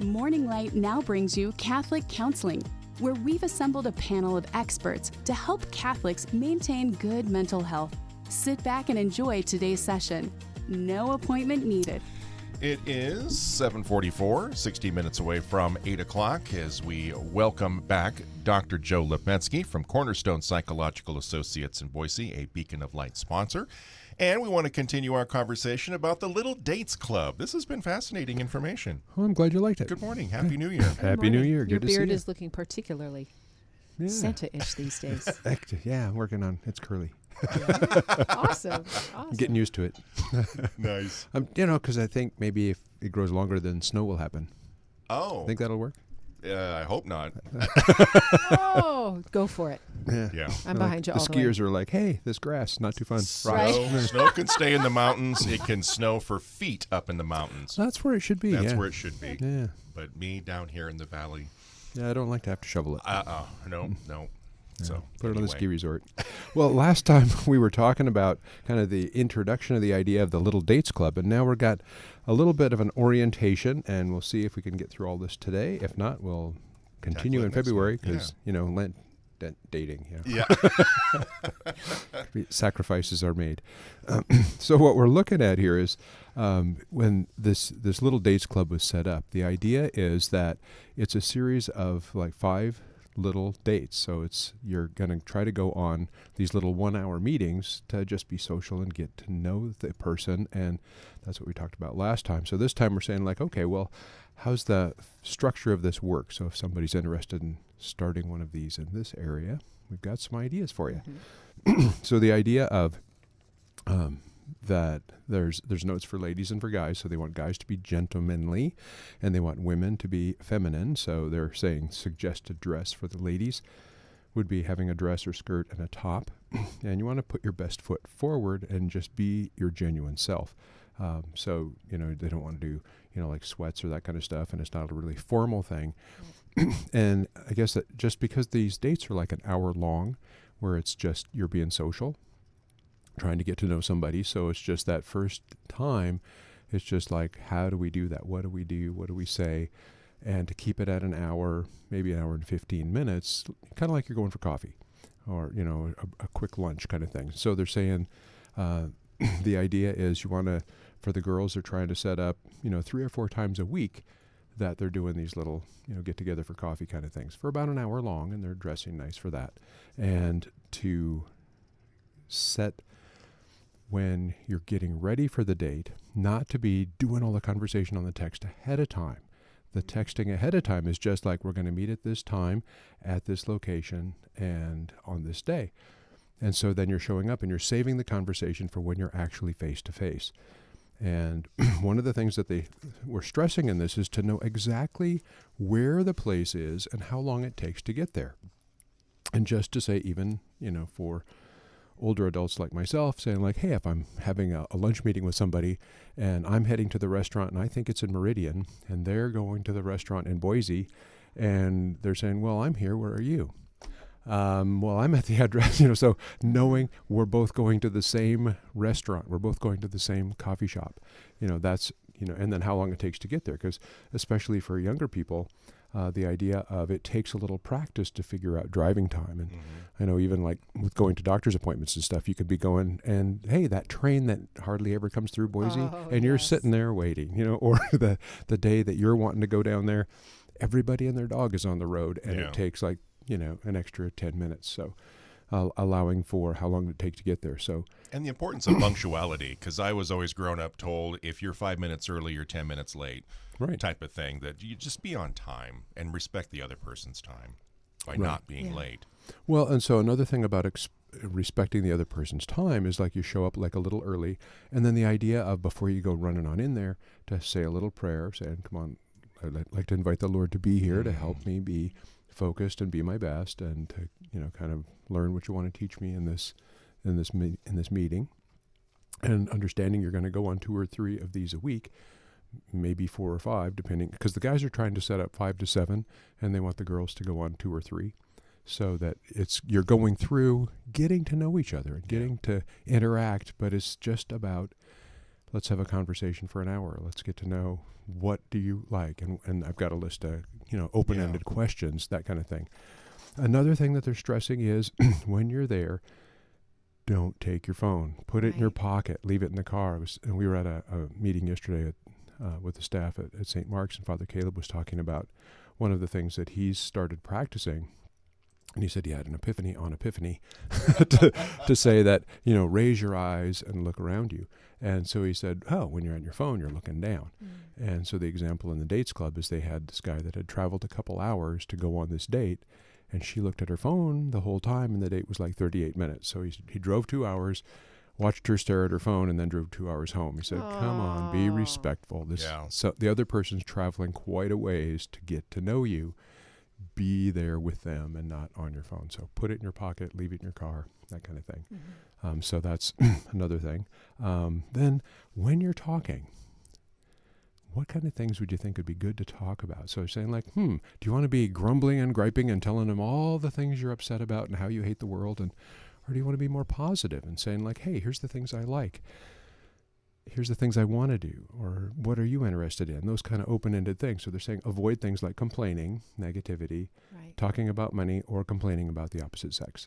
Morninglight now brings you Catholic Counseling, where we've assembled a panel of experts to help Catholics maintain good mental health. Sit back and enjoy today's session. No appointment needed. It is 7:44, 60 minutes away from 8 o'clock as we welcome back Dr. Joe Lipmetsky from Cornerstone Psychological Associates in Boise, a Beacon of Light sponsor. And we want to continue our conversation about the Little Dates Club. This has been fascinating information. Oh, I'm glad you liked it. Good morning. Happy New Year. Happy New Year. Your Good to see you. beard is looking particularly Santa-ish these days. Yeah, I'm working on it's curly. Awesome. I'm getting used to it. Nice. Because I think maybe if it grows longer, then snow will happen. Oh. Think that'll work? I hope not. Oh, go for it. Yeah. I'm behind you all the the way. skiers are like, hey, this grass, not too fun. Snow can stay in the mountains. It can snow for feet up in the mountains. That's where it should be. That's where it should be. Yeah. But me down here in the valley. Yeah, I don't like to have to shovel it. No. Yeah. So Put it on the ski resort. Well, last time we were talking about kind of the introduction of the idea of the Little Dates Club, and now we've got a little bit of an orientation, and we'll see if we can get through all this today. If not, we'll continue in February because, Lent dating. Yeah. Sacrifices are made. So what we're looking at here is when this Little Dates Club was set up, the idea is that it's a series of like 5 little dates. So you're going to try to go on these little 1-hour meetings to just be social and get to know the person. And that's what we talked about last time. So this time we're saying like, okay, well, how's the structure of this work? So if somebody's interested in starting one of these in this area, we've got some ideas for you. Mm-hmm. So the idea of that there's notes for ladies and for guys. So they want guys to be gentlemanly and they want women to be feminine. So they're saying suggested dress for the ladies would be having a dress or skirt and a top. And you want to put your best foot forward and just be your genuine self. So, they don't want to do, like sweats or that kind of stuff. And it's not a really formal thing. And I guess that just because these dates are like an hour long where it's just you're being social, trying to get to know somebody. So it's just that first time, it's just like, how do we do that? What do we do? What do we say? And to keep it at an hour, maybe an hour and 15 minutes, kind of like you're going for coffee or, a quick lunch kind of thing. So they're saying the idea is you want to, for the girls, they're trying to set up, 3 or 4 times a week that they're doing these little, get together for coffee kind of things for about an hour long, and they're dressing nice for that. And to set when you're getting ready for the date, not to be doing all the conversation on the text ahead of time. The texting ahead of time is just like, we're going to meet at this time, at this location, and on this day. And so then you're showing up and you're saving the conversation for when you're actually face to face. And one of the things that they were stressing in this is to know exactly where the place is and how long it takes to get there. And just to say, even, for older adults like myself, saying like, hey, if I'm having a lunch meeting with somebody and I'm heading to the restaurant and I think it's in Meridian and they're going to the restaurant in Boise and they're saying, well, I'm here, where are you? Well, I'm at the address, so knowing we're both going to the same restaurant, we're both going to the same coffee shop, that's, and then how long it takes to get there. Because especially for younger people, the idea of it takes a little practice to figure out driving time. And I know even like with going to doctor's appointments and stuff, you could be going and, hey, that train that hardly ever comes through Boise, and you're sitting there waiting, or the day that you're wanting to go down there, everybody and their dog is on the road and it takes like, an extra 10 minutes. So allowing for how long it takes to get there. So, and the importance of punctuality, because I was always grown up told if you're 5 minutes early, you're 10 minutes late, right? Type of thing, that you just be on time and respect the other person's time by not being late. Well, and so another thing about respecting the other person's time is like you show up like a little early, and then the idea of before you go running on in there to say a little prayer, saying, come on, I'd like to invite the Lord to be here to help me be focused and be my best, and to kind of learn what you want to teach me in this meeting, and understanding you're going to go on 2 or 3 of these a week, maybe 4 or 5, depending, because the guys are trying to set up 5 to 7, and they want the girls to go on 2 or 3, so that you're going through getting to know each other and getting to interact, but it's just about let's have a conversation for an hour. Let's get to know what do you like, and I've got a list of open-ended questions, that kind of thing. Another thing that they're stressing is when you're there, don't take your phone. Put it in your pocket. Leave it in the car. And we were at a meeting yesterday with the staff at St. Mark's, and Father Caleb was talking about one of the things that he's started practicing. And he said he had an epiphany to say that, raise your eyes and look around you. And so he said, when you're on your phone, you're looking down. And so the example in the Dates Club is they had this guy that had traveled a couple hours to go on this date, and she looked at her phone the whole time, and the date was like 38 minutes. So he drove 2 hours, watched her stare at her phone, and then drove 2 hours home. He said, come on, be respectful. So the other person's traveling quite a ways to get to know you. Be there with them and not on your phone. So put it in your pocket, leave it in your car, that kind of thing. So that's another thing. Then when you're talking, what kind of things would you think would be good to talk about? So saying like, do you want to be grumbling and griping and telling them all the things you're upset about and how you hate the world? Or do you want to be more positive and saying like, hey, here's the things I like. Here's the things I want to do, or what are you interested in? Those kind of open-ended things. So they're saying avoid things like complaining, negativity, talking about money, or complaining about the opposite sex.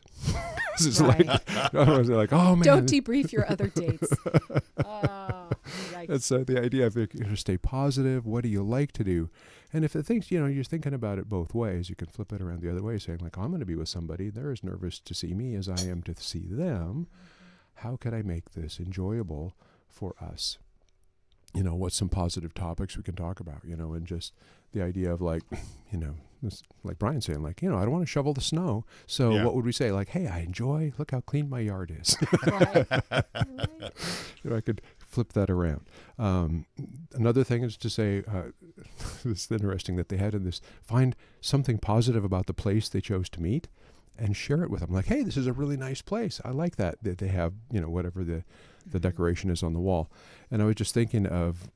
It's like, oh man. Don't debrief your other dates. And so the idea of stay positive, what do you like to do? And if the things, you're thinking about it both ways, you can flip it around the other way, saying like, I'm going to be with somebody, they're as nervous to see me as I am to see them. How could I make this enjoyable for us? What's some positive topics we can talk about, and just the idea of like, this, like Brian saying like, I don't want to shovel the snow. So what would we say? Like, hey, look how clean my yard is. I could flip that around. Another thing is to say, it's interesting that they had in this, find something positive about the place they chose to meet and share it with them. Like, hey, this is a really nice place. I like that they have, whatever the decoration is on the wall. And I was just thinking of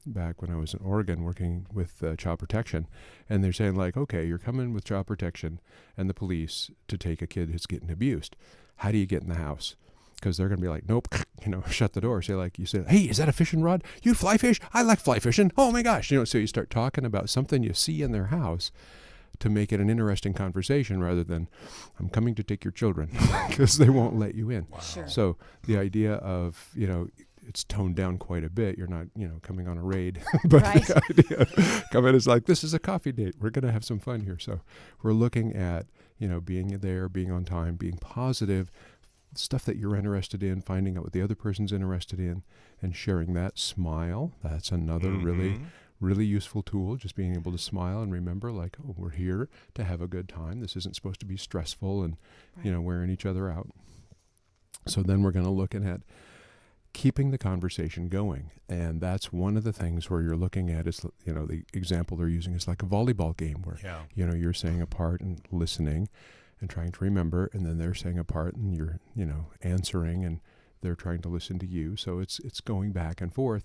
back when I was in Oregon working with child protection, and they're saying like, okay, you're coming with child protection and the police to take a kid who's getting abused. How do you get in the house? Because they're going to be like, nope, shut the door. You say, hey, is that a fishing rod? You fly fish? I like fly fishing. Oh my gosh. So you start talking about something you see in their house to make it an interesting conversation rather than, I'm coming to take your children, because they won't let you in. Wow. Sure. So the idea of, it's toned down quite a bit. You're not, coming on a raid, but the idea of coming is like, this is a coffee date. We're going to have some fun here. So we're looking at, being there, being on time, being positive, stuff that you're interested in, finding out what the other person's interested in, and sharing that. Smile. That's another really useful tool, just being able to smile and remember like, oh, we're here to have a good time. This isn't supposed to be stressful and, wearing each other out. So then we're going to look at keeping the conversation going. And that's one of the things where you're looking at is, the example they're using is like a volleyball game where, you're saying a part and listening and trying to remember, and then they're saying a part and you're, answering, and they're trying to listen to you. So it's going back and forth.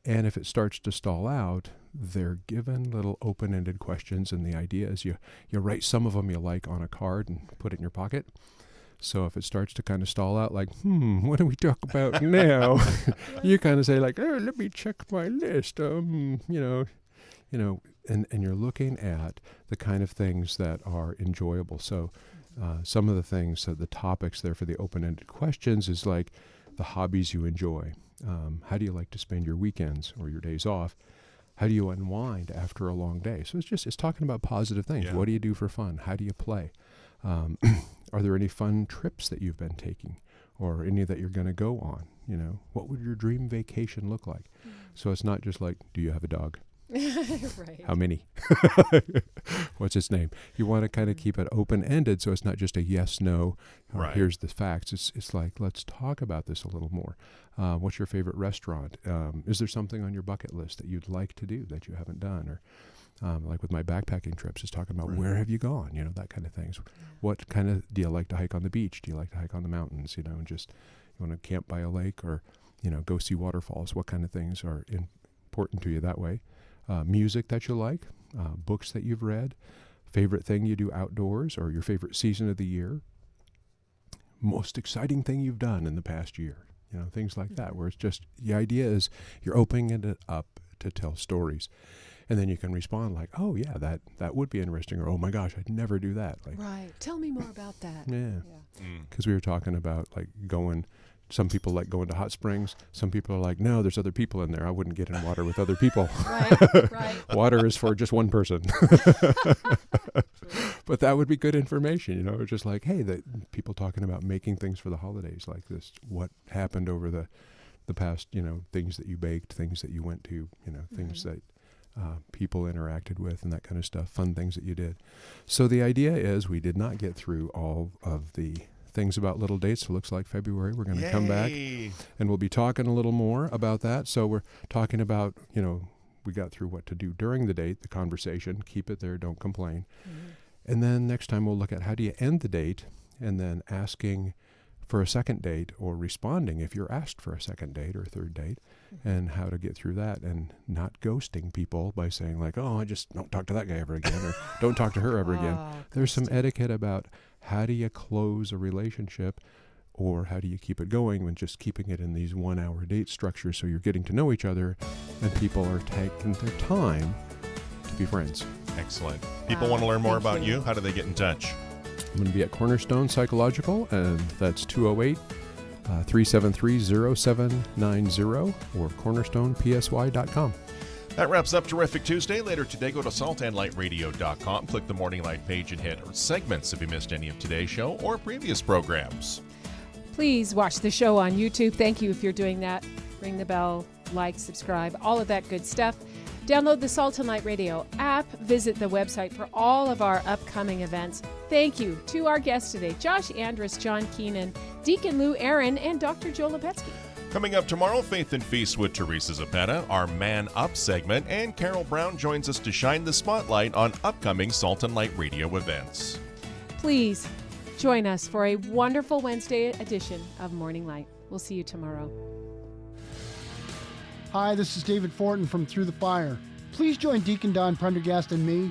And if it starts to stall out, they're given little open-ended questions, and the idea is you write some of them you like on a card and put it in your pocket. So if it starts to kind of stall out, like, what do we talk about now? You kind of say like, oh, let me check my list. And you're looking at the kind of things that are enjoyable. So some of the things, the topics there for the open-ended questions is like the hobbies you enjoy. How do you like to spend your weekends or your days off? How do you unwind after a long day? So it's talking about positive things. Yeah. What do you do for fun? How do you play? Are there any fun trips that you've been taking, or any that you're going to go on? What would your dream vacation look like? So it's not just like, do you have a dog? Right. How many? What's its name? You want to kind of keep it open-ended, so it's not just a yes, no, or here's the facts. It's like, let's talk about this a little more. What's your favorite restaurant? Is there something on your bucket list that you'd like to do that you haven't done? Or like with my backpacking trips, is talking about where have you gone? That kind of things. What kind of, do you like to hike on the beach? Do you like to hike on the mountains? And just, you want to camp by a lake, or, go see waterfalls? What kind of things are important to you that way? Music that you like, books that you've read, favorite thing you do outdoors, or your favorite season of the year, most exciting thing you've done in the past year. things like that, where it's just, the idea is you're opening it up to tell stories. And then you can respond like, oh, yeah, that would be interesting. Or, oh, my gosh, I'd never do that. Like, Right. Tell me more about that. Yeah. Because we were talking about like some people like going to hot springs. Some people are like, no, there's other people in there. I wouldn't get in water with other people. Right. Water is for just one person. But that would be good information, just like, hey, people talking about making things for the holidays like this. What happened over the past, things that you baked, things that you went to, things that people interacted with and that kind of stuff, fun things that you did. So the idea is we did not get through all of the things about little dates. So it looks like February we're going to come back and we'll be talking a little more about that. So we're talking about, we got through what to do during the date, the conversation, keep it there, don't complain. And then next time we'll look at how do you end the date, and then asking for a second date or responding if you're asked for a second date or a third date, and how to get through that and not ghosting people by saying like, oh, I just don't talk to that guy ever again, or don't talk to her ever again. There's some etiquette about how do you close a relationship, or how do you keep it going when just keeping it in these 1 hour date structures so you're getting to know each other and people are taking their time to be friends. Excellent. People want to learn more about you. How do they get in touch? I'm going to be at Cornerstone Psychological, and that's 208-373-0790 or cornerstonepsy.com. That wraps up Terrific Tuesday. Later today, go to saltandlightradio.com, click the Morning Light page, and hit segments if you missed any of today's show or previous programs. Please watch the show on YouTube. Thank you if you're doing that. Ring the bell, like, subscribe, all of that good stuff. Download the Salt and Light Radio app. Visit the website for all of our upcoming events. Thank you to our guests today, Josh Andrus, John Keenan, Deacon Lou Aaron, and Dr. Joe Lipetzky. Coming up tomorrow, Faith and Feast with Teresa Zapeta, our Man Up segment, and Carol Brown joins us to shine the spotlight on upcoming Salt and Light Radio events. Please join us for a wonderful Wednesday edition of Morning Light. We'll see you tomorrow. Hi, this is David Fortin from Through the Fire. Please join Deacon Don Prendergast and me